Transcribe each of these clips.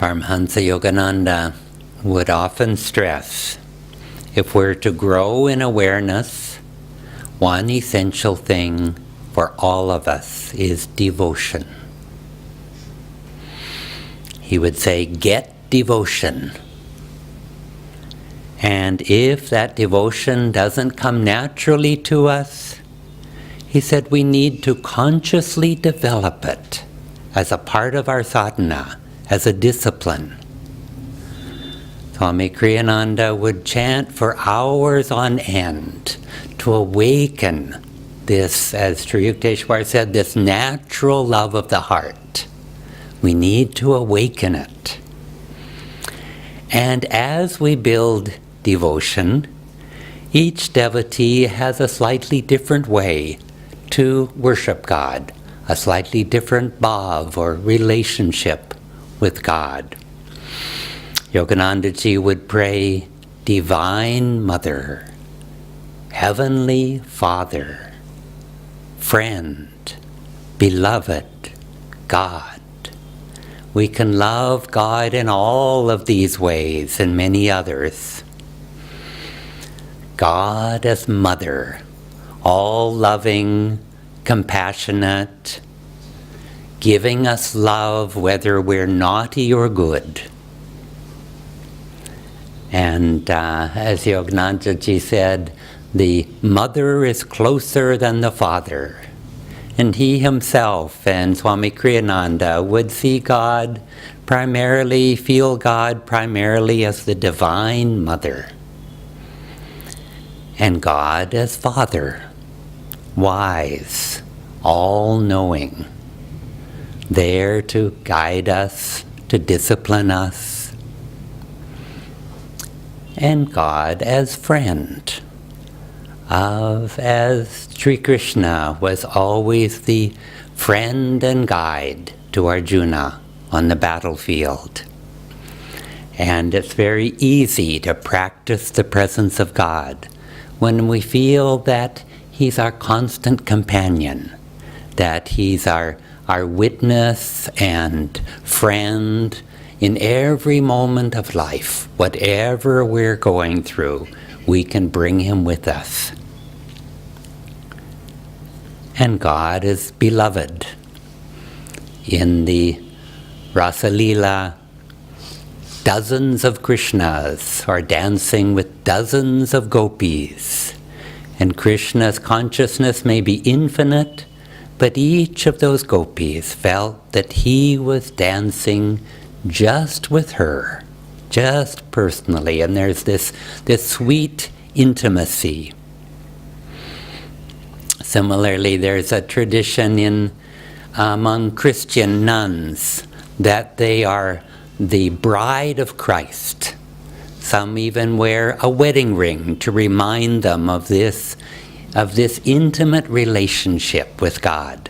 Paramahansa Yogananda would often stress, if we're to grow in awareness, one essential thing for all of us is devotion. He would say, get devotion. And if that devotion doesn't come naturally to us, he said we need to consciously develop it as a part of our sadhana, as a discipline. Swami Kriyananda would chant for hours on end to awaken this, as Sri Yukteswar said, this natural love of the heart. We need to awaken it. And as we build devotion, each devotee has a slightly different way to worship God, a slightly different bhav or relationship with God. Yoganandaji would pray, Divine Mother, Heavenly Father, Friend, Beloved, God. We can love God in all of these ways and many others. God as Mother, all-loving, compassionate, giving us love whether we're naughty or good. And as Yoganandaji said, the mother is closer than the father. And he himself and Swami Kriyananda would see God primarily, feel God primarily as the Divine Mother. And God as Father, wise, all-knowing, there to guide us, to discipline us. And God as friend, as Sri Krishna was always the friend and guide to Arjuna on the battlefield. And it's very easy to practice the presence of God when we feel that He's our constant companion, that He's our witness and friend in every moment of life. Whatever we're going through, we can bring Him with us. And God is beloved. In the Rasa Leela, dozens of Krishnas are dancing with dozens of gopis. And Krishna's consciousness may be infinite, but each of those gopis felt that he was dancing just with her, just personally. And there's this sweet intimacy. Similarly, there's a tradition among Christian nuns that they are the bride of Christ. Some even wear a wedding ring to remind them of this intimate relationship with God.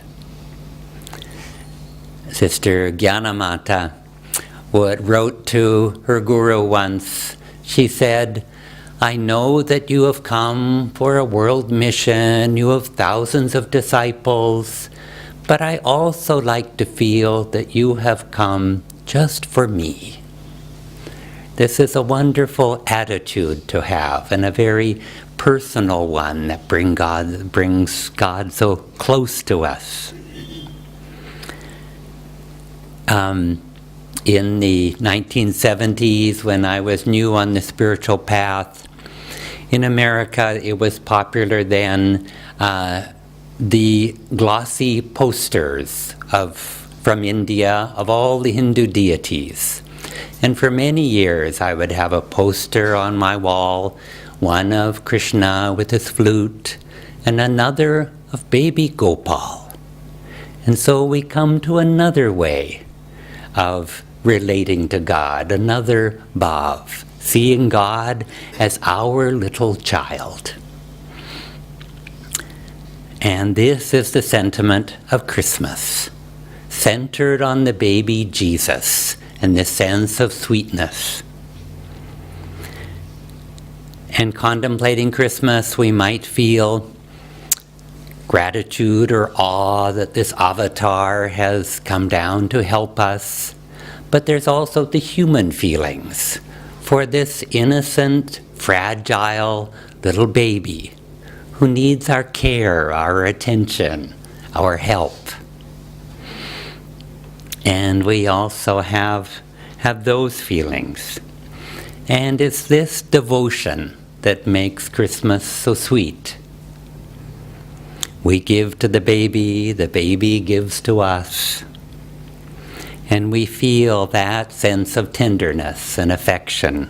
Sister Gyanamata wrote to her guru once. She said, I know that you have come for a world mission, you have thousands of disciples, but I also like to feel that you have come just for me. This is a wonderful attitude to have, and a very personal one that brings God so close to us. In the 1970s, when I was new on the spiritual path, in America it was popular then, the glossy posters from India of all the Hindu deities. And for many years I would have a poster on my wall, one of Krishna with his flute, and another of baby Gopal. And so we come to another way of relating to God, another bhav, seeing God as our little child. And this is the sentiment of Christmas, centered on the baby Jesus and the sense of sweetness. And contemplating Christmas, we might feel gratitude or awe that this avatar has come down to help us. but there's also the human feelings for this innocent, fragile little baby who needs our care, our attention, our help. And we also have those feelings. And it's this devotion that makes Christmas so sweet. We give to the baby gives to us. And we feel that sense of tenderness and affection.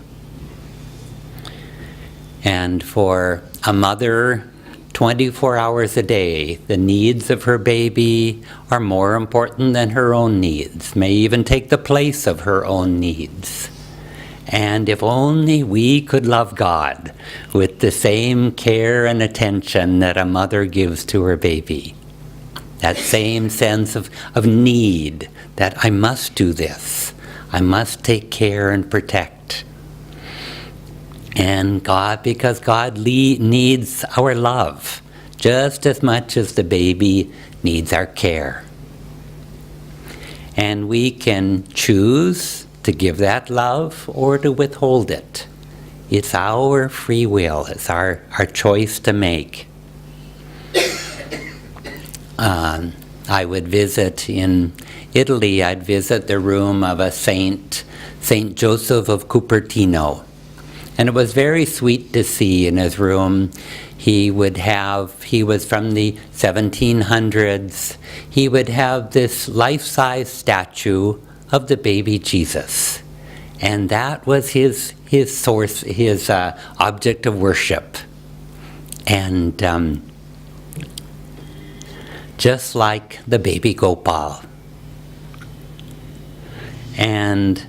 And for a mother, 24 hours a day, the needs of her baby are more important than her own needs, may even take the place of her own needs. And if only we could love God with the same care and attention that a mother gives to her baby. That same sense of need, that I must do this, I must take care and protect. And God, because God needs our love just as much as the baby needs our care. And we can choose to give that love or to withhold it. It's our free will, it's our choice to make. I would visit in Italy, I'd visit the room of a Saint Joseph of Cupertino. And it was very sweet to see in his room. He was from the 1700s. He would have this life-size statue of the baby Jesus. And that was his source, his object of worship. And just like the baby Gopal. And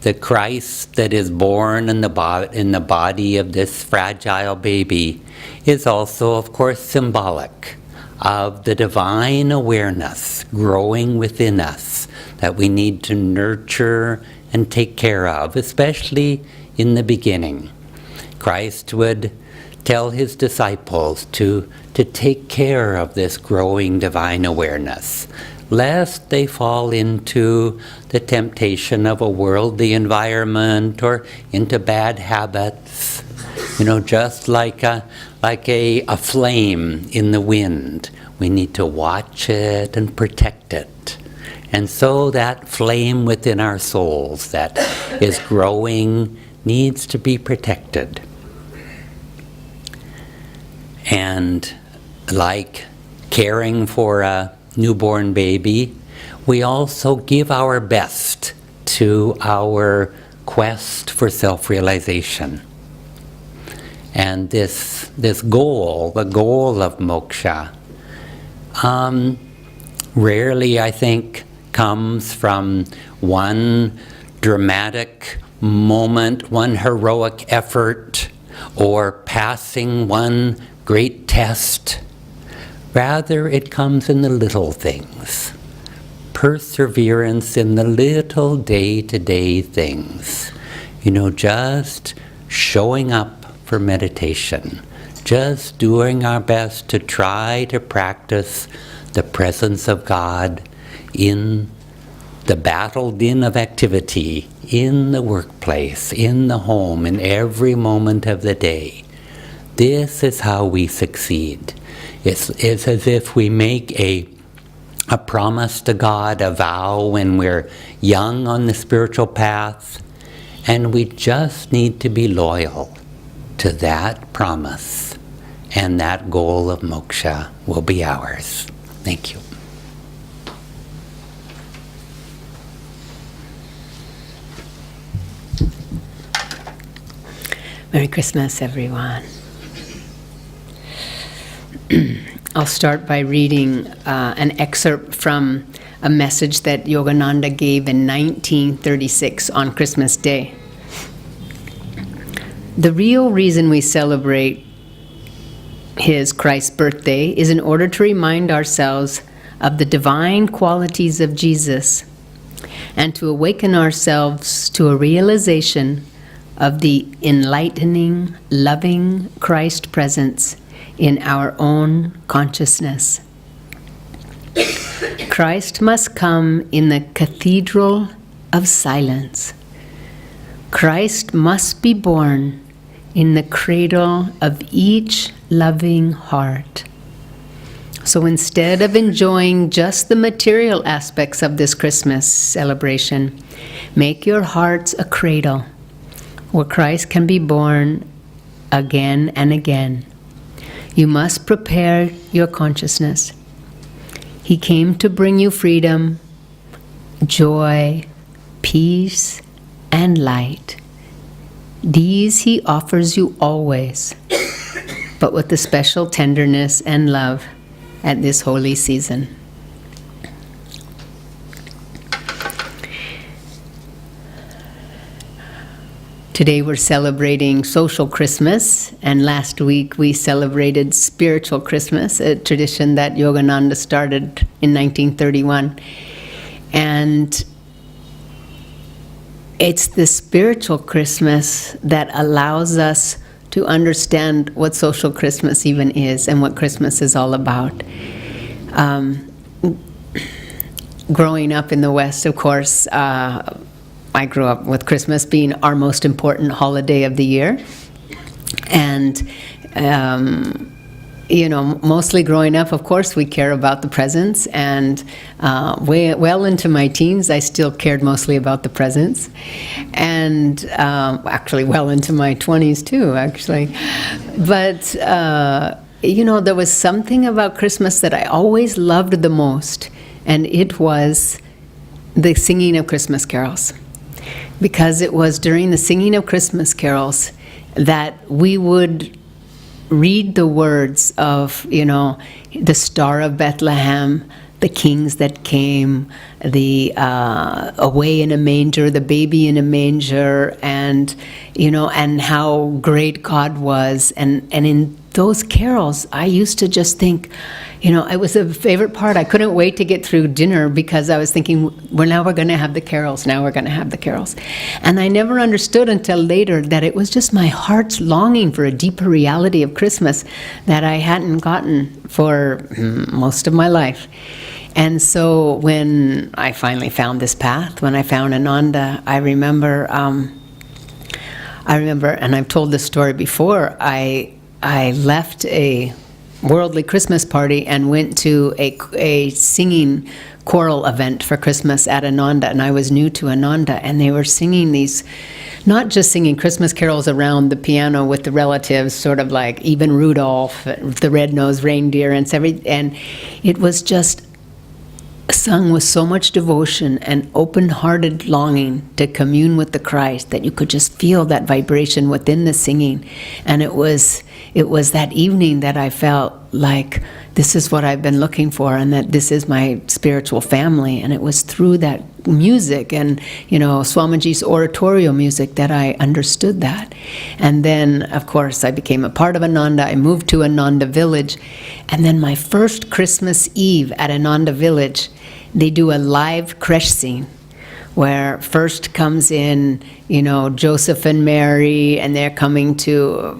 the Christ that is born in the body of this fragile baby is also, of course, symbolic of the divine awareness growing within us that we need to nurture and take care of, especially in the beginning. Christ would tell his disciples to take care of this growing divine awareness, lest they fall into the temptation of a worldly environment or into bad habits. Just like a flame in the wind. We need to watch it and protect it. And so that flame within our souls that is growing needs to be protected. And like caring for a newborn baby, we also give our best to our quest for self-realization. And this goal, the goal of moksha, rarely, I think, comes from one dramatic moment, one heroic effort, or passing one great test. Rather, it comes in the little things. Perseverance in the little day-to-day things. Just showing up for meditation. Just doing our best to try to practice the presence of God in the battle din of activity, in the workplace, in the home, in every moment of the day. This is how we succeed. It's as if we make a promise to God, a vow when we're young on the spiritual path, and we just need to be loyal to that promise, and that goal of moksha will be ours. Thank you. Merry Christmas, everyone. I'll start by reading an excerpt from a message that Yogananda gave in 1936 on Christmas Day. The real reason we celebrate his Christ's birthday is in order to remind ourselves of the divine qualities of Jesus and to awaken ourselves to a realization of the enlightening, loving Christ presence in our own consciousness. Christ must come in the cathedral of silence. Christ must be born in the cradle of each loving heart. So instead of enjoying just the material aspects of this Christmas celebration, make your hearts a cradle where Christ can be born again and again. You must prepare your consciousness. He came to bring you freedom, joy, peace, and light. These He offers you always, but with a special tenderness and love at this holy season. Today we're celebrating social Christmas, and last week we celebrated spiritual Christmas, a tradition that Yogananda started in 1931. And it's the spiritual Christmas that allows us to understand what social Christmas even is and what Christmas is all about. Growing up in the West, of course, I grew up with Christmas being our most important holiday of the year. And, mostly growing up, of course, we care about the presents. And well into my teens, I still cared mostly about the presents. And actually well into my 20s too, actually. But, there was something about Christmas that I always loved the most. And it was the singing of Christmas carols. Because it was during the singing of Christmas carols that we would read the words of, the Star of Bethlehem, the kings that came, the away in a manger, the baby in a manger, and, and how great God was. And in those carols, I used to just think, it was a favorite part. I couldn't wait to get through dinner because I was thinking, now we're going to have the carols. Now we're going to have the carols. And I never understood until later that it was just my heart's longing for a deeper reality of Christmas that I hadn't gotten for most of my life. And so when I finally found this path, when I found Ananda, I remember, and I've told this story before, I left a worldly Christmas party and went to a singing choral event for Christmas at Ananda, and I was new to Ananda, and they were singing these, not just singing Christmas carols around the piano with the relatives, sort of like Even Rudolph, the Red-Nosed Reindeer, and it was just sung with so much devotion and open-hearted longing to commune with the Christ that you could just feel that vibration within the singing. And it was that evening that I felt like this is what I've been looking for, and that this is my spiritual family. And it was through that music and, Swamiji's oratorio music that I understood that. And then, of course, I became a part of Ananda. I moved to Ananda Village. And then my first Christmas Eve at Ananda Village, they do a live creche scene where first comes in, Joseph and Mary, and they're coming to,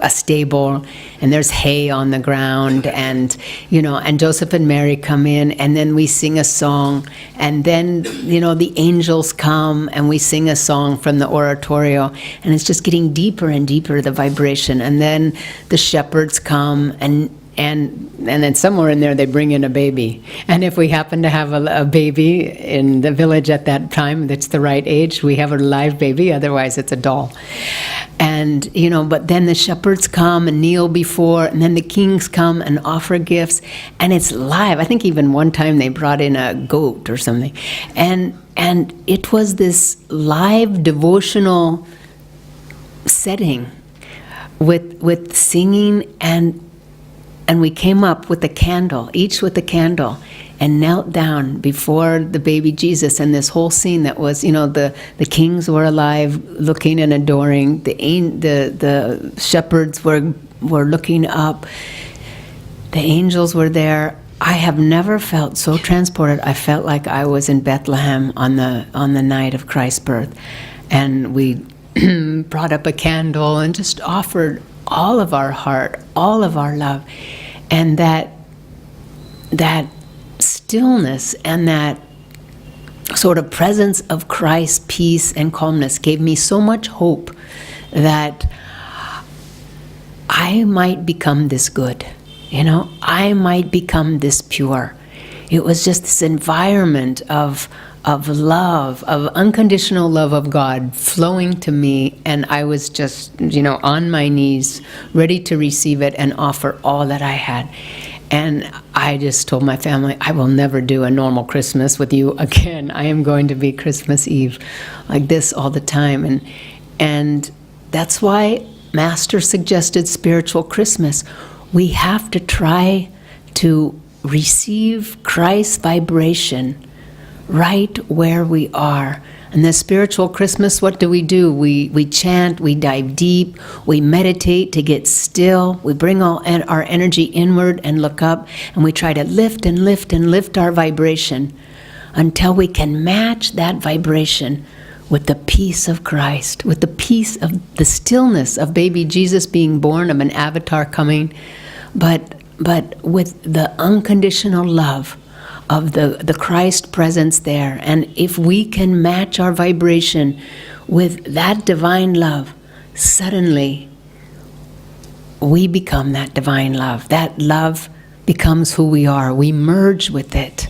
a stable, and there's hay on the ground, and, and Joseph and Mary come in, and then we sing a song, and then, the angels come, and we sing a song from the oratorio, and it's just getting deeper and deeper, the vibration, and then the shepherds come, and then somewhere in there they bring in a baby. And if we happen to have a baby in the village at that time that's the right age, we have a live baby, otherwise it's a doll. And, but then the shepherds come and kneel before, and then the kings come and offer gifts, and it's live. I think even one time they brought in a goat or something. And it was this live devotional setting with singing, and we came up with a candle, each with a candle, and knelt down before the baby Jesus. And this whole scene that was, the kings were alive, looking and adoring. The shepherds were looking up. The angels were there. I have never felt so transported. I felt like I was in Bethlehem on the night of Christ's birth. And we brought up a candle and just offered all of our heart, all of our love, and that stillness and that sort of presence of Christ, peace and calmness gave me so much hope that I might become this good. I might become this pure. It was just this environment of love, of unconditional love of God flowing to me, and I was just, on my knees, ready to receive it and offer all that I had. And I just told my family, I will never do a normal Christmas with you again. I am going to be Christmas Eve like this all the time. And that's why Master suggested spiritual Christmas. We have to try to receive Christ's vibration right where we are. And the spiritual Christmas, what do? We chant, we dive deep, we meditate to get still, we bring all our energy inward and look up, and we try to lift and lift and lift our vibration until we can match that vibration with the peace of Christ, with the peace of the stillness of baby Jesus being born, of an avatar coming, but with the unconditional love of the Christ presence there. And if we can match our vibration with that divine love, suddenly we become that divine love. That love becomes who we are. We merge with it.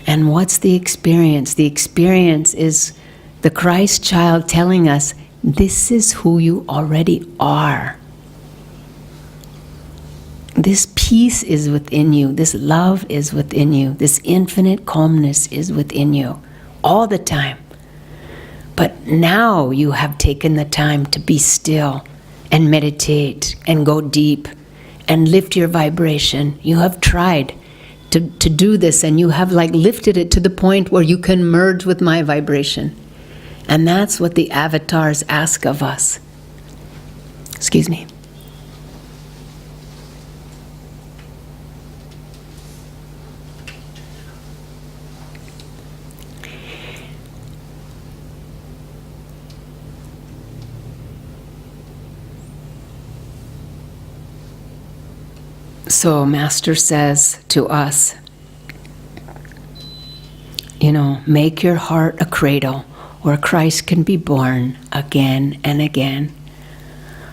And what's the experience? The experience is the Christ child telling us, this is who you already are. This peace is within you. This love is within you. This infinite calmness is within you all the time. But now you have taken the time to be still and meditate and go deep and lift your vibration. You have tried to do this, and you have lifted it to the point where you can merge with my vibration. And that's what the avatars ask of us. Excuse me. So Master says to us, make your heart a cradle where Christ can be born again and again.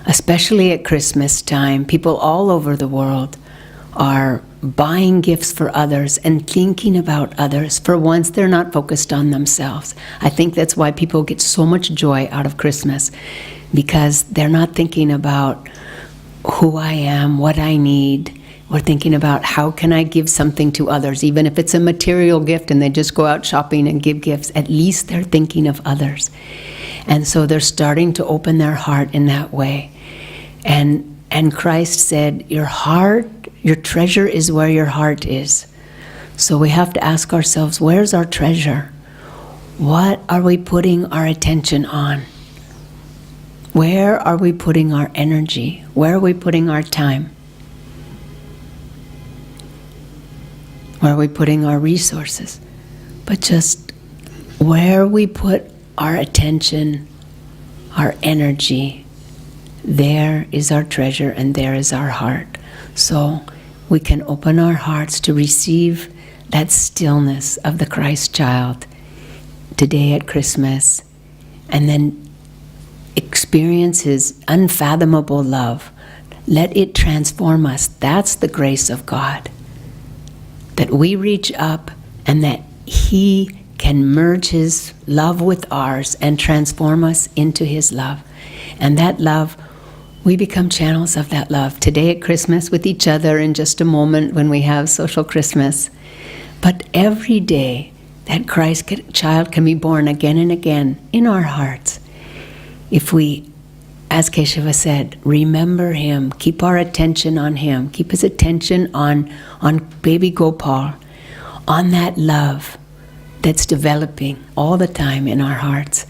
Especially at Christmas time, people all over the world are buying gifts for others and thinking about others. For once, they're not focused on themselves. I think that's why people get so much joy out of Christmas, because they're not thinking about who I am, what I need. We're thinking about how can I give something to others, even if it's a material gift and they just go out shopping and give gifts. At least they're thinking of others. And so they're starting to open their heart in that way. And Christ said, your heart, your treasure is where your heart is. So we have to ask ourselves, where's our treasure? What are we putting our attention on? Where are we putting our energy? Where are we putting our time? Where are we putting our resources? But just where we put our attention, our energy, there is our treasure and there is our heart. So we can open our hearts to receive that stillness of the Christ child today at Christmas, and then experience His unfathomable love. Let it transform us. That's the grace of God. That we reach up and that He can merge His love with ours and transform us into His love. And that love, we become channels of that love today at Christmas with each other in just a moment when we have social Christmas. But every day that Christ child can be born again and again in our hearts. If we, as Keshava said, remember Him, keep our attention on Him, keep His attention on baby Gopal, on that love that's developing all the time in our hearts.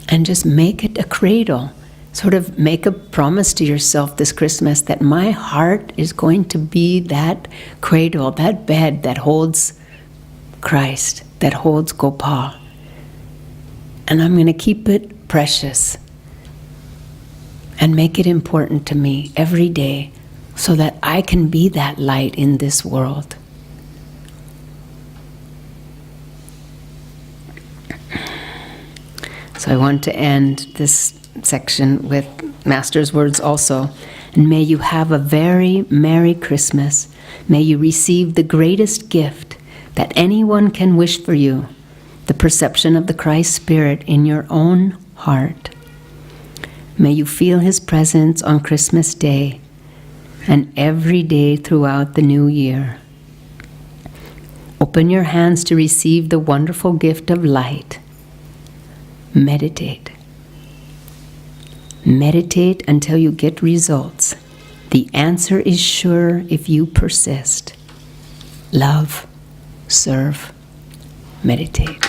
And just make it a cradle. Sort of make a promise to yourself this Christmas that my heart is going to be that cradle, that bed that holds Christ, that holds Gopal. And I'm going to keep it precious and make it important to me every day so that I can be that light in this world. So I want to end this section with Master's words also. And may you have a very Merry Christmas. May you receive the greatest gift that anyone can wish for you, the perception of the Christ Spirit in your own heart. May you feel His presence on Christmas Day and every day throughout the new year. Open your hands to receive the wonderful gift of light. Meditate. Meditate until you get results. The answer is sure if you persist. Love, serve, meditate.